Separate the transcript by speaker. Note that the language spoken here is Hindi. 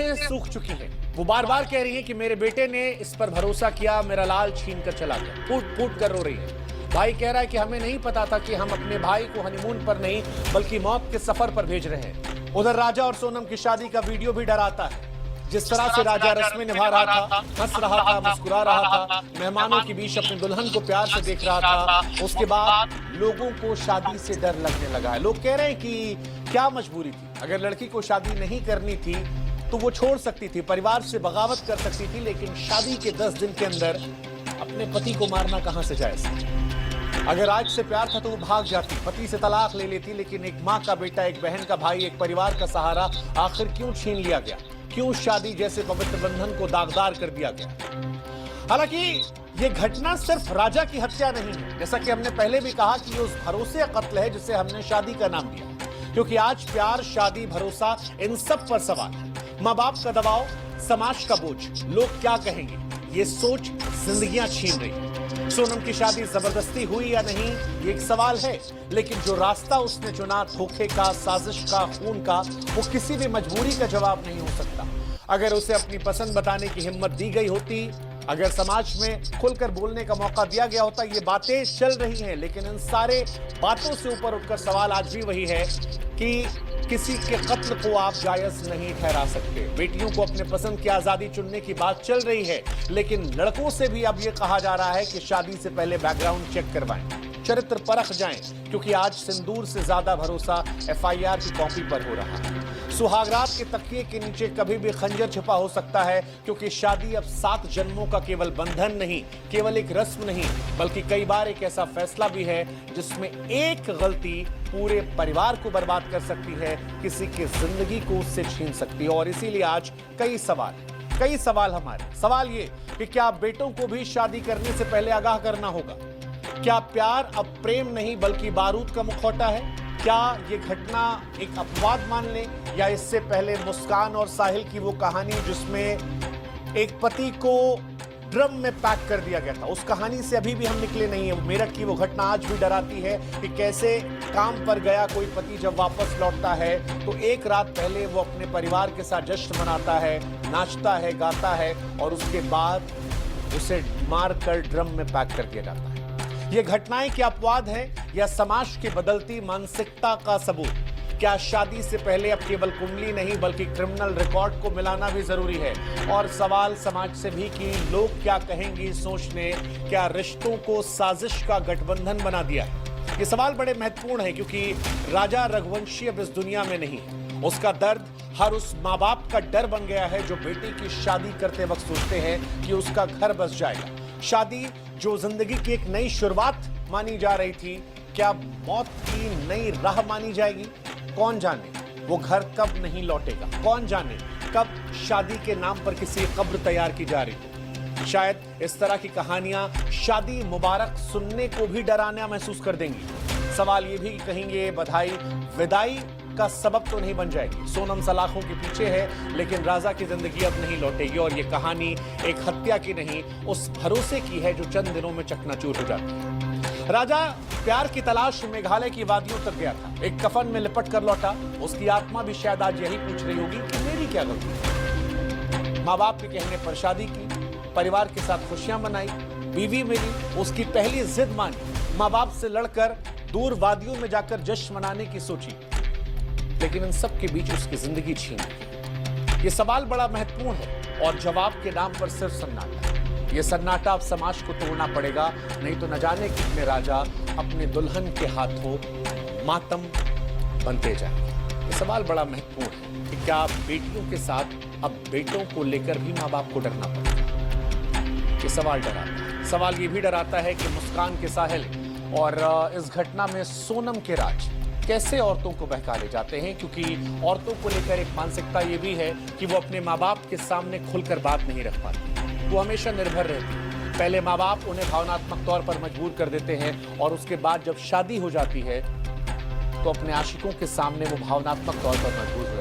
Speaker 1: आंखें सूख चुकी हैं। वो बार बार कह रही हैं कि मेरे बेटे ने इस पर भरोसा किया, मेरा लाल छीन कर चला गया। फूट फूट कर रो रही है। भाई कह रहा है कि हमें नहीं पता था कि हम अपने भाई को हनीमून पर नहीं बल्कि मौत के सफर पर भेज रहे हैं। उधर राजा और सोनम की शादी का वीडियो भी डराता है। जिस तरह से राजा रस्में निभा रहा था, हंस रहा था, मुस्कुरा रहा था, मेहमानों के बीच अपनी दुल्हन को प्यार से देख रहा था, उसके बाद लोगों को शादी से डर लगने लगा है। लोग कह रहे हैं कि क्या मजबूरी थी, अगर लड़की को शादी नहीं करनी थी तो वो छोड़ सकती थी, परिवार से बगावत कर सकती थी, लेकिन शादी के 10 दिन के अंदर अपने पति को मारना कहां से जायज था। अगर आज से प्यार था तो वो भाग जाती, पति से तलाक ले लेती, लेकिन एक माँ का बेटा, एक बहन का भाई, एक परिवार का सहारा आखिर क्यों छीन लिया गया? क्यों शादी जैसे पवित्र बंधन को दागदार कर दिया गया? हालांकि ये घटना सिर्फ राजा की हत्या नहीं है, जैसा कि हमने पहले भी कहा कि ये उस भरोसे का कत्ल है जिसे हमने शादी का नाम दिया, क्योंकि आज प्यार, शादी, भरोसा, इन सब पर सवाल है। माँ बाप का दबाव, समाज का बोझ, लोग क्या कहेंगे, ये सोच जिंदगियां छीन रही है। सोनम की शादी जबरदस्ती हुई या नहीं, ये एक सवाल है, लेकिन जो रास्ता उसने चुना, धोखे का, साजिश का, खून का, वो किसी भी मजबूरी का जवाब नहीं हो सकता। अगर उसे अपनी पसंद बताने की हिम्मत दी गई होती, अगर समाज में खुलकर बोलने का मौका दिया गया होता। ये बातें चल रही हैं, लेकिन इन सारे बातों से ऊपर उठकर सवाल आज भी वही है कि किसी के कत्ल को आप जायज नहीं ठहरा सकते। बेटियों को अपने पसंद की आजादी चुनने की बात चल रही है, लेकिन लड़कों से भी अब यह कहा जा रहा है कि शादी से पहले बैकग्राउंड चेक करवाएं, चरित्र परख जाएं, क्योंकि आज सिंदूर से ज्यादा भरोसा एफआईआर की कॉपी पर हो रहा है। सुहागरात के तकिए के नीचे कभी भी खंजर छिपा हो सकता है, क्योंकि शादी अब 7 जन्मों का केवल बंधन नहीं, केवल एक रस्म नहीं, बल्कि कई बार एक ऐसा फैसला भी है जिसमें एक गलती पूरे परिवार को बर्बाद कर सकती है, किसी की जिंदगी को उससे छीन सकती है। और इसीलिए आज कई सवाल हमारे सवाल ये कि क्या बेटों को भी शादी करने से पहले आगाह करना होगा? क्या प्यार अब प्रेम नहीं बल्कि बारूद का मुखौटा है? क्या ये घटना एक अपवाद मान ले, या इससे पहले मुस्कान और साहिल की वो कहानी जिसमें एक पति को ड्रम में पैक कर दिया गया था, उस कहानी से अभी भी हम निकले नहीं है। मेरठ की वो घटना आज भी डराती है कि कैसे काम पर गया कोई पति जब वापस लौटता है तो एक रात पहले वो अपने परिवार के साथ जश्न मनाता है, नाचता है, गाता है, और उसके बाद उसे मारकर ड्रम में पैक कर दिया जाता है। ये घटनाएं क्या अपवाद है या समाज की बदलती मानसिकता का सबूत? क्या शादी से पहले अब केवल कुंडली नहीं बल्कि क्रिमिनल रिकॉर्ड को मिलाना भी जरूरी है? और सवाल समाज से भी कि लोग क्या कहेंगे सोच ने क्या रिश्तों को साजिश का गठबंधन बना दिया है? ये सवाल बड़े महत्वपूर्ण है, क्योंकि राजा रघुवंशी अब इस दुनिया में नहीं है। उसका दर्द हर उस माँ बाप का डर बन गया है जो बेटी की शादी करते वक्त सोचते हैं कि उसका घर बस जाएगा। शादी जो जिंदगी की एक नई शुरुआत मानी जा रही थी, क्या मौत की नई राह मानी जाएगी? कौन जाने वो घर कब नहीं लौटेगा, कौन जाने कब शादी के नाम पर किसी कब्र तैयार की जा रही है। शायद इस तरह की कहानियां शादी मुबारक सुनने को भी डराना महसूस कर देंगी। सवाल ये भी कहेंगे बधाई विदाई का सबब तो नहीं बन जाएगी। सोनम सलाखों के पीछे है, लेकिन राजा की जिंदगी अब नहीं लौटेगी। और ये कहानी एक हत्या की नहीं, उस भरोसे की है जो चंद दिनों में चकनाचूर हो जाती है। राजा प्यार की तलाश मेघालय की वादियों तक गया था, एक कफन में लिपट कर लौटा। उसकी आत्मा भी शायद आज यही पूछ रही होगी कि मेरी क्या गलती? माँ बाप के कहने पर शादी की, परिवार के साथ खुशियां मनाई, बीवी मिली, उसकी पहली जिद मानी, माँ बाप से लड़कर दूर वादियों में जाकर जश्न मनाने की सोची, लेकिन इन सब के बीच उसकी जिंदगी छीन ली। ये सवाल बड़ा महत्वपूर्ण है और जवाब के नाम पर सिर्फ सन्नाटा। ये सन्नाटा अब समाज को तोड़ना पड़ेगा, नहीं तो न जाने कितने राजा अपने दुल्हन के हाथों मातम बनते जाएंगे। ये सवाल बड़ा महत्वपूर्ण है कि क्या बेटियों के साथ अब बेटों को लेकर भी माँ बाप को डरना पड़ेगा? ये सवाल डराता है। सवाल ये भी डराता है कि मुस्कान के साहिल और इस घटना में सोनम के राज कैसे औरतों को बहका ले जाते हैं, क्योंकि औरतों को लेकर एक मानसिकता ये भी है कि वो अपने माँ बाप के सामने खुलकर बात नहीं रख पाती। वो हमेशा निर्भर रहती। पहले माँ बाप उन्हें भावनात्मक तौर पर मजबूर कर देते हैं, और उसके बाद जब शादी हो जाती है तो अपने आशिकों के सामने वो भावनात्मक तौर पर मजबूर हो जाती है।